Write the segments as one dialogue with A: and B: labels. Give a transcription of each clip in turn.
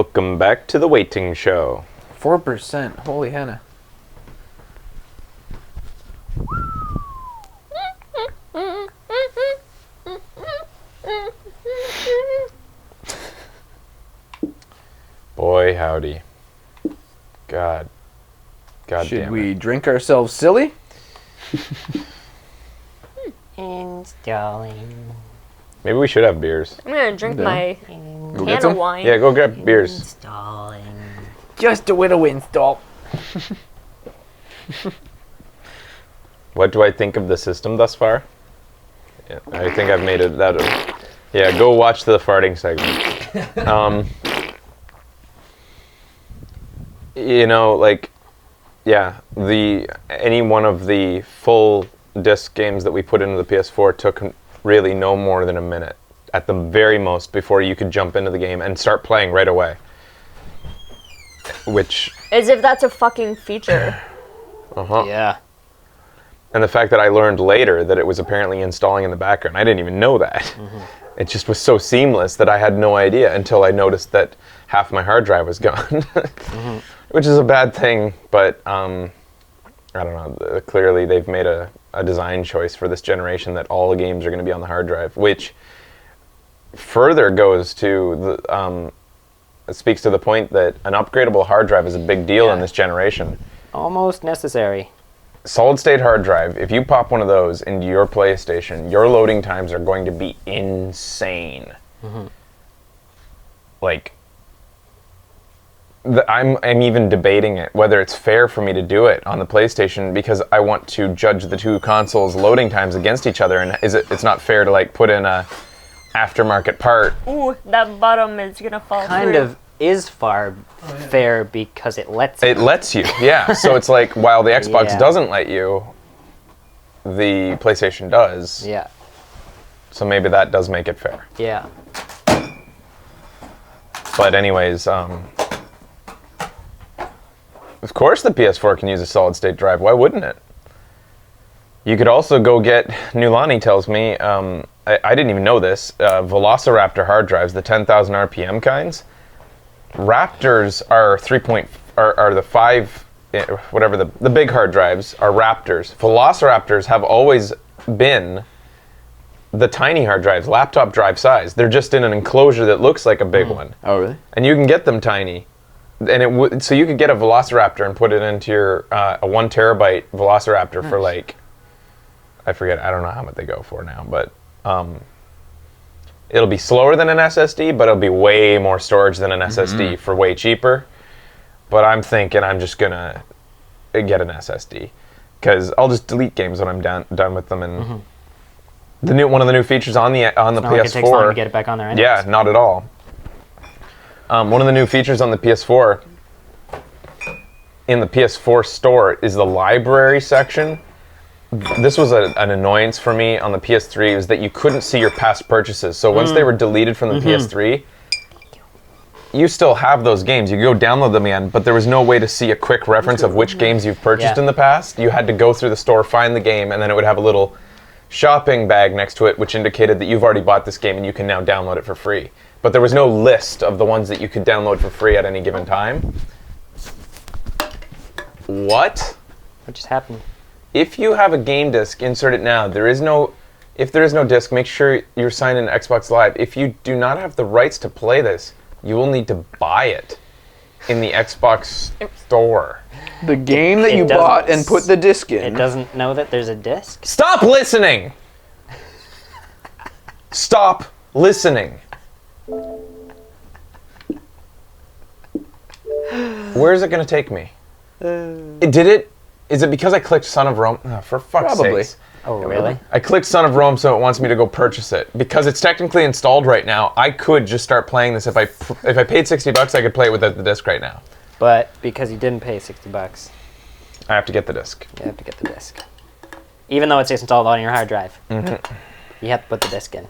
A: Welcome back to the waiting show.
B: 4%. Holy Hannah.
A: Boy, howdy. God
B: Should
A: damn
B: we
A: it.
B: drink ourselves silly?
C: Installing.
A: Maybe we should have beers.
D: I'm gonna drink
B: Yeah.
D: my
B: Go get
D: can
B: some?
D: of wine.
A: Yeah, go grab beers.
C: Installing.
B: Just a little install.
A: What do I think of the system thus far? Yeah, I think I've made it that. Yeah, go watch the farting segment. You know, like, yeah, any one of the full disc games that we put into the PS4 took really no more than a minute at the very most before you could jump into the game and start playing right away. Which,
D: As if that's a fucking feature.
C: Yeah.
A: and the fact that I learned later that it was apparently installing in the background, I didn't even know that. It just was so seamless that I had no idea until I noticed that half my hard drive was gone. Which is a bad thing, but I don't know. Clearly, they've made a design choice for this generation that all the games are going to be on the hard drive, which further goes to it speaks to the point that an upgradable hard drive is a big deal in this generation.
C: Almost necessary.
A: Solid state hard drive, if you pop one of those into your PlayStation, your loading times are going to be insane. Like, I'm even debating it, whether it's fair for me to do it on the PlayStation, because I want to judge the two consoles' loading times against each other, and it's not fair to like put in a aftermarket part.
D: Ooh, that bottom is gonna fall
C: Kind
D: through.
C: of is fair because it lets
A: It lets you, yeah. So it's like, while the Xbox
C: Yeah.
A: doesn't let you, the PlayStation does.
C: Yeah.
A: So maybe that does make it fair.
C: Yeah.
A: But anyways, of course the PS4 can use a solid state drive. Why wouldn't it? You could also go get, Nulani tells me, I didn't even know this, Velociraptor hard drives, the 10,000 RPM kinds. Raptors are are the 5, whatever, the big hard drives are Raptors. Velociraptors have always been the tiny hard drives, laptop drive size. They're just in an enclosure that looks like a big one.
B: Oh, really?
A: And you can get them tiny. And so you could get a Velociraptor and put it into your a 1 terabyte Velociraptor for like, I forget, I don't know how much they go for now, but it'll be slower than an SSD, but it'll be way more storage than an SSD for way cheaper. But I'm thinking I'm just gonna get an SSD, because I'll just delete games when I'm done with them. And one of the new features on the
C: Not
A: PS4.
C: like it takes long to get it back on there anyways.
A: Yeah, not at all. One of the new features on the PS4 in the PS4 store is the library section. This was an annoyance for me on the PS3, is that you couldn't see your past purchases. So once they were deleted from the PS3, you still have those games. You could go download them again, but there was no way to see a quick reference of which games you've purchased
C: Yeah.
A: in the past. You had to go through the store, find the game, and then it would have a little shopping bag next to it, which indicated that you've already bought this game and you can now download it for free. But there was no list of the ones that you could download for free at any given time. What?
C: What just happened?
A: If you have a game disc, insert it now. If there is no disc, make sure you're signed in Xbox Live. If you do not have the rights to play this, you will need to buy it in the Xbox store.
B: The game that
C: It
B: you
C: doesn't-
B: bought and put the disc in.
C: It doesn't know that there's a disc?
A: Stop listening! Stop listening. Where is it going to take me? Is it because I clicked Son of Rome? Oh, for fuck's
B: Probably.
A: sakes.
C: Oh, really?
A: I clicked Son of Rome, so it wants me to go purchase it. Because it's technically installed right now, I could just start playing this. If I paid $60, I could play it without the disc right now.
C: But because you didn't pay $60,
A: I have to get the disc.
C: you have to get the disc. Even though it's installed on your hard drive. You have to put the disc in.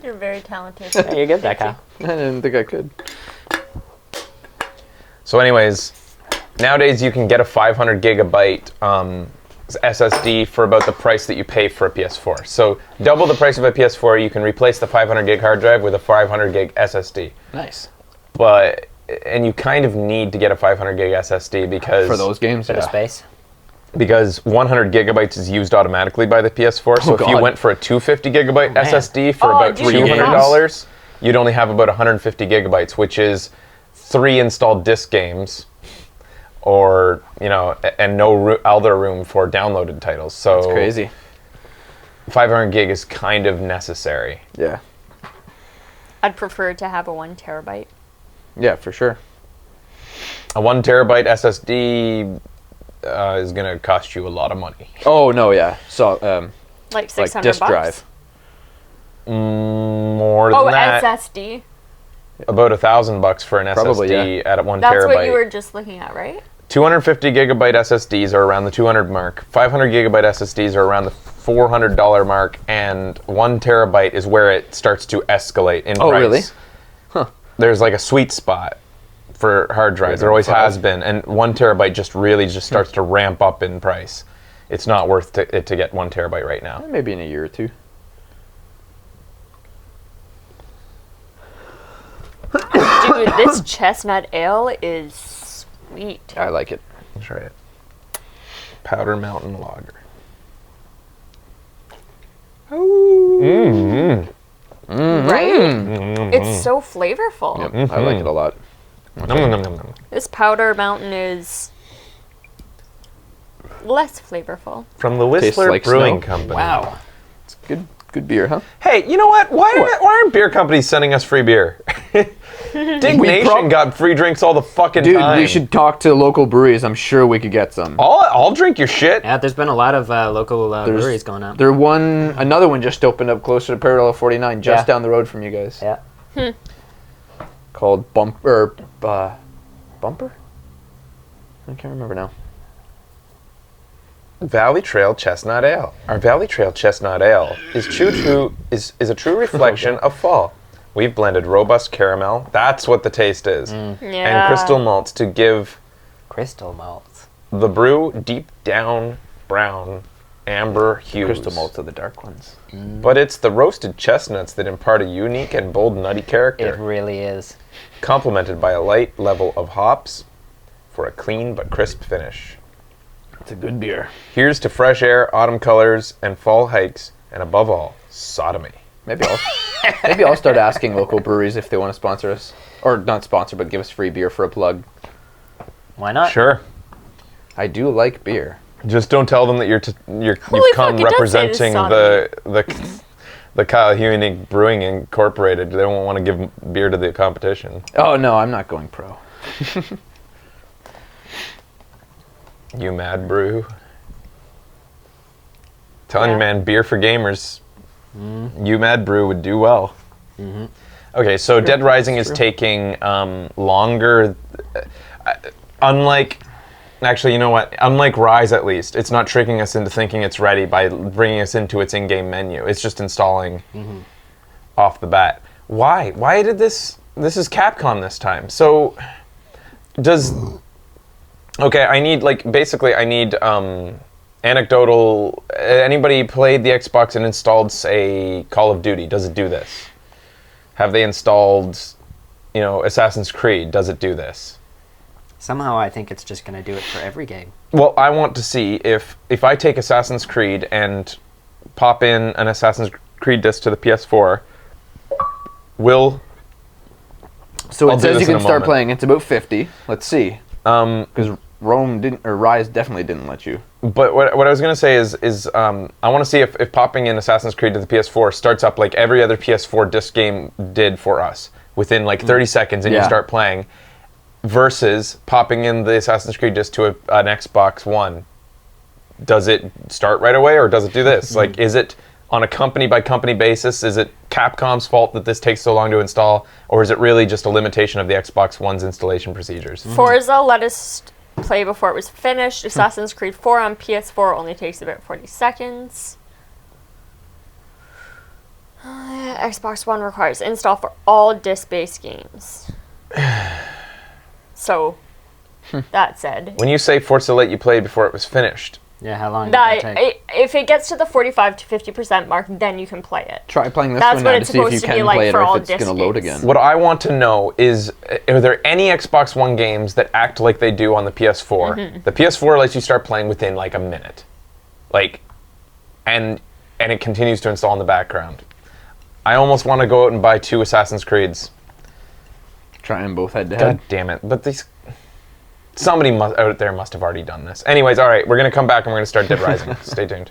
D: You're very talented.
C: Yeah, you're good, that Kyle.
B: I didn't think I could.
A: So anyways, nowadays you can get a 500 gigabyte SSD for about the price that you pay for a PS4. So double the price of a PS4, you can replace the 500 gig hard drive with a 500 gig SSD.
B: Nice.
A: but and you kind of need to get a 500 gig SSD because
B: For those games,
C: Bit of space.
A: because 100 gigabytes is used automatically by the PS4. So if you
B: God.
A: went for a 250 gigabyte
C: man.
A: SSD for
D: Oh,
A: about
D: dude, you
A: $300, you'd only have about 150 gigabytes, which is 3 installed disc games, or and no other room for downloaded titles. So
B: It's crazy.
A: 500 gig is kind of necessary.
B: Yeah.
D: I'd prefer to have a 1 terabyte.
B: Yeah, for sure.
A: A 1 terabyte SSD is going to cost you a lot of money.
B: Oh no, yeah. So
D: Like 600
B: like disk
D: bucks.
B: drive.
A: More than
D: Oh,
A: that,
D: SSD.
A: about $1,000 for an
B: Probably,
A: SSD at 1
D: That's
A: terabyte.
D: what you were just looking at, right?
A: 250 gigabyte SSDs are around the 200 mark. 500 gigabyte SSDs are around the $400 mark, and 1 terabyte is where it starts to escalate in
B: Oh,
A: price.
B: really? Huh.
A: There's like a sweet spot for hard drives. There always
B: 305.
A: has been, and 1 terabyte just really just starts to ramp up in price. It's not worth it to get 1 terabyte right now.
B: Maybe in a year or two.
D: Dude, this chestnut ale is sweet.
B: I like it.
A: Let's try it. Powder Mountain Lager.
D: Right?
A: Mm-hmm.
D: It's so flavorful.
B: Yep, I like it a lot.
A: Nom, nom, nom, nom.
D: This Powder Mountain is less flavorful.
A: From the
B: Tastes
A: Whistler
B: like
A: Brewing
B: snow.
A: Company.
C: Wow.
B: It's good beer, huh?
A: Hey, you know what? Why aren't beer companies sending us free beer? Dignation got free drinks all the fucking
B: Dude,
A: time.
B: we should talk to local breweries. I'm sure we could get some.
A: I'll drink your shit.
C: Yeah, there's been a lot of local breweries going up.
B: Another one just opened up closer to Parallel 49, just
C: Yeah.
B: down the road from you guys.
C: Yeah.
B: Called Bumper? I can't remember now.
A: Valley Trail Chestnut Ale. Our Valley Trail Chestnut Ale is a true reflection of fall. We've blended robust caramel. That's what the taste is.
D: Yeah.
A: And crystal malts to give
C: Crystal malts.
A: the brew deep down brown amber hues.
B: Crystal malts are the dark ones.
A: But it's the roasted chestnuts that impart a unique and bold nutty character,
C: It really is.
A: complemented by a light level of hops for a clean but crisp finish.
B: It's a good beer.
A: Here's to fresh air, autumn colors, and fall hikes, and above all, sodomy.
B: Maybe I'll start asking local breweries if they want to sponsor us, or not sponsor, but give us free beer for a plug.
C: Why not?
A: Sure.
B: I do like beer.
A: Just don't tell them that you've
D: Holy
A: come
D: fuck, it does say
A: representing
D: sodomy.
A: the Kyle Hewing Brewing Incorporated. They won't want to give beer to the competition.
B: Oh no, I'm not going pro.
A: You mad brew? Telling you, man, beer for gamers. You mad brew would do well. Okay, so Dead Rising is taking longer. Unlike, actually, you know what? Unlike Rise, at least, it's not tricking us into thinking it's ready by bringing us into its in-game menu. It's just installing off the bat. Why? Why did this? This is Capcom this time. So, does... Okay, I need, I need anecdotal... Anybody played the Xbox and installed, say, Call of Duty? Does it do this? Have they installed, Assassin's Creed? Does it do this?
C: Somehow I think it's just going to do it for every game.
A: Well, I want to see if I take Assassin's Creed and pop in an Assassin's Creed disc to the PS4, will...
B: So
A: I'll
B: it
A: do
B: says
A: this
B: you can
A: in a
B: start
A: moment.
B: playing. It's about 50. Let's see. Because Rise definitely didn't let you.
A: But what I was going to say is I want to see if popping in Assassin's Creed to the PS4 starts up like every other PS4 disc game did for us within 30 seconds and you
B: Yeah.
A: start playing, versus popping in the Assassin's Creed disc to an Xbox One. Does it start right away or does it do this? Is it on a company by company basis? Is it Capcom's fault that this takes so long to install, or is it really just a limitation of the Xbox One's installation procedures?
D: Forza let us play before it was finished. Assassin's Creed 4 on PS4 only takes about 40 seconds. Xbox One requires install for all disc-based games. So, that said,
A: When you say Forza let you play before it was finished,
C: Yeah, how long did that take?
D: If it gets to the 45 to 50% mark, then you can play it.
B: Try playing this
D: That's
B: one
D: what
B: now to
D: it's
B: see if you
D: supposed to be
B: can
D: like
B: play it
D: for
B: or
D: all
B: if it's going to load
D: disc games.
B: again.
A: What I want to know is, are there any Xbox One games that act like they do on the PS4?
D: Mm-hmm.
A: The PS4 lets you start playing within like a minute, and it continues to install in the background. I almost want to go out and buy 2 Assassin's Creeds.
B: Try them both head to
A: God
B: head.
A: damn it! But somebody out there must have already done this. Anyways, all right, we're gonna come back and we're gonna start Dead Rising. Stay tuned.